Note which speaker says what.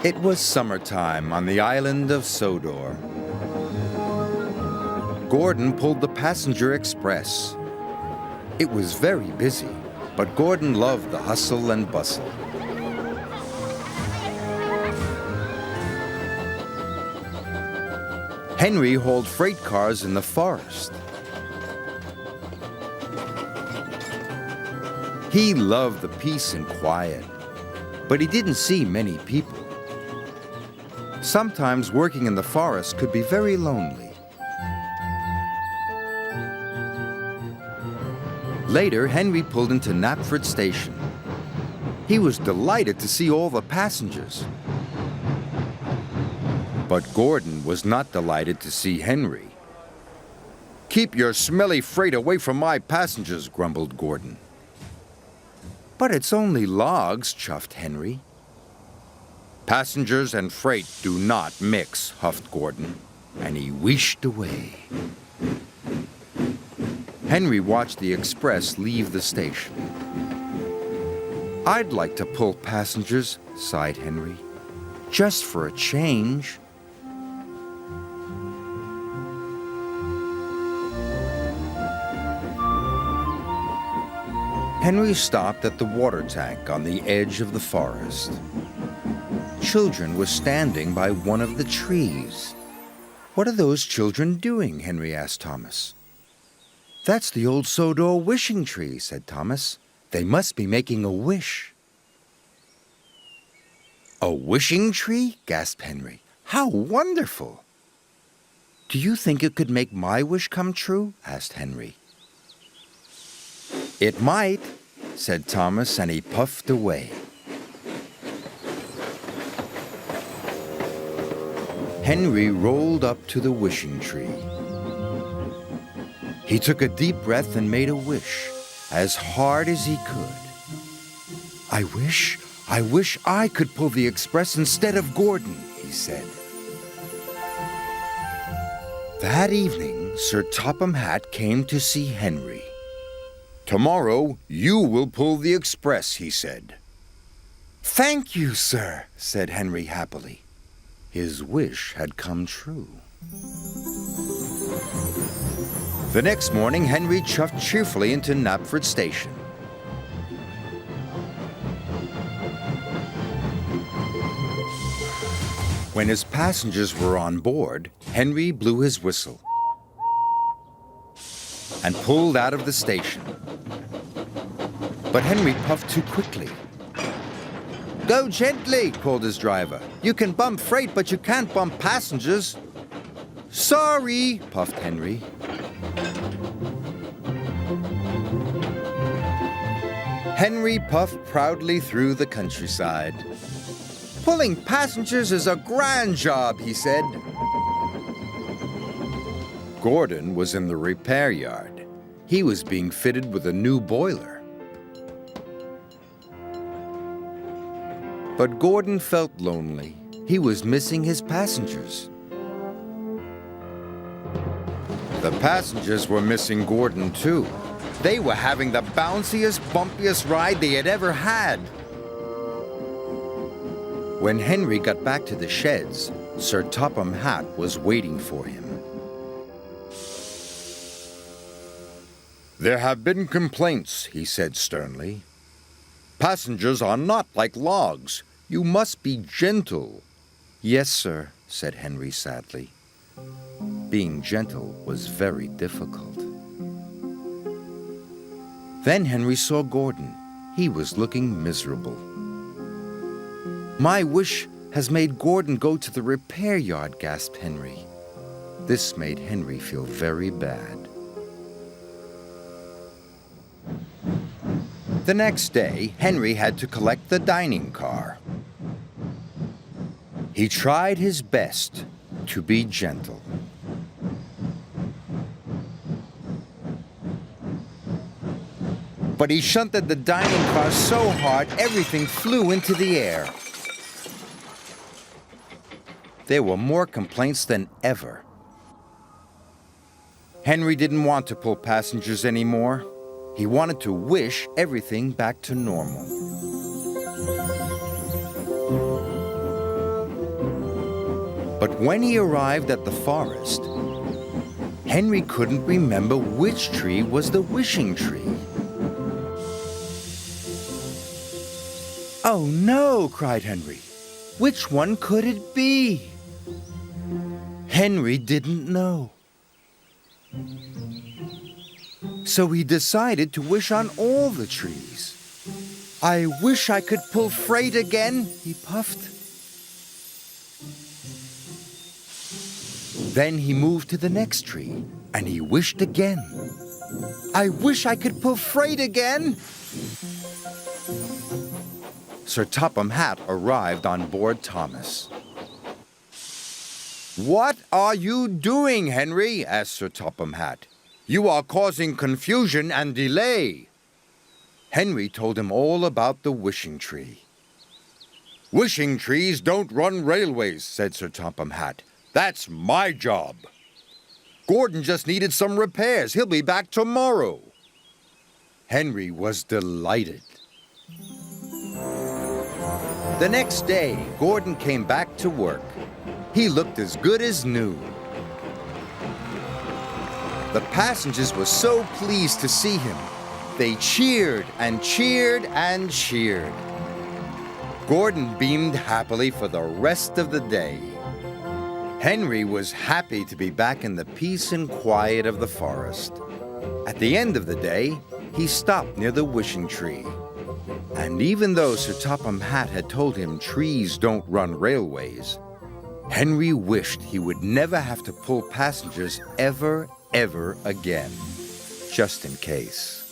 Speaker 1: It was summertime on the island of Sodor. Gordon pulled the passenger express. It was very busy, but Gordon loved the hustle and bustle. Henry hauled freight cars in the forest. He loved the peace and quiet, but he didn't see many people. Sometimes working in the forest could be very lonely. Later, Henry pulled into Knapford Station. He was delighted to see all the passengers. But Gordon was not delighted to see Henry. "Keep your smelly freight away from my passengers," grumbled Gordon. "But it's only logs," chuffed Henry. "Passengers and freight do not mix," huffed Gordon, and he wheeshed away. Henry watched the express leave the station. "I'd like to pull passengers," sighed Henry, "just for a change." Henry stopped at the water tank on the edge of the forest. Children were standing by one of the trees. "What are those children doing?" Henry asked Thomas. "That's the old Sodor wishing tree," said Thomas. "They must be making a wish." "A wishing tree?" gasped Henry. "How wonderful!" "Do you think it could make my wish come true?" asked Henry. "It might," said Thomas, and he puffed away. Henry rolled up to the wishing tree. He took a deep breath and made a wish, as hard as he could. I wish I could pull the express instead of Gordon," he said. That evening, Sir Topham Hatt came to see Henry. "Tomorrow, you will pull the express," he said. "Thank you, sir," said Henry happily. His wish had come true. The next morning, Henry chuffed cheerfully into Knapford Station. When his passengers were on board, Henry blew his whistle and pulled out of the station. But Henry puffed too quickly. "Go gently," called his driver. "You can bump freight, but you can't bump passengers." "Sorry," puffed Henry. Henry puffed proudly through the countryside. "Pulling passengers is a grand job," he said. Gordon was in the repair yard. He was being fitted with a new boiler. But Gordon felt lonely. He was missing his passengers. The passengers were missing Gordon, too. They were having the bounciest, bumpiest ride they had ever had. When Henry got back to the sheds, Sir Topham Hatt was waiting for him. "There have been complaints," he said sternly. "Passengers are not like logs. You must be gentle." "Yes, sir," said Henry sadly. Being gentle was very difficult. Then Henry saw Gordon. He was looking miserable. "My wish has made Gordon go to the repair yard," gasped Henry. This made Henry feel very bad. The next day, Henry had to collect the dining car. He tried his best to be gentle. But he shunted the dining car so hard, everything flew into the air. There were more complaints than ever. Henry didn't want to pull passengers anymore. He wanted to wish everything back to normal. But when he arrived at the forest, Henry couldn't remember which tree was the wishing tree. "Oh no!" cried Henry. "Which one could it be?" Henry didn't know. So he decided to wish on all the trees. "I wish I could pull freight again," he puffed. Then he moved to the next tree, and he wished again. "I wish I could pull freight again." Sir Topham Hatt arrived on board Thomas. "What are you doing, Henry?" asked Sir Topham Hatt. "You are causing confusion and delay." Henry told him all about the wishing tree. "Wishing trees don't run railways," said Sir Topham Hatt. "That's my job. Gordon just needed some repairs. He'll be back tomorrow." Henry was delighted. The next day, Gordon came back to work. He looked as good as new. The passengers were so pleased to see him. They cheered and cheered and cheered. Gordon beamed happily for the rest of the day. Henry was happy to be back in the peace and quiet of the forest. At the end of the day, he stopped near the wishing tree. And even though Sir Topham Hatt had told him trees don't run railways, Henry wished he would never have to pull passengers ever again, just in case.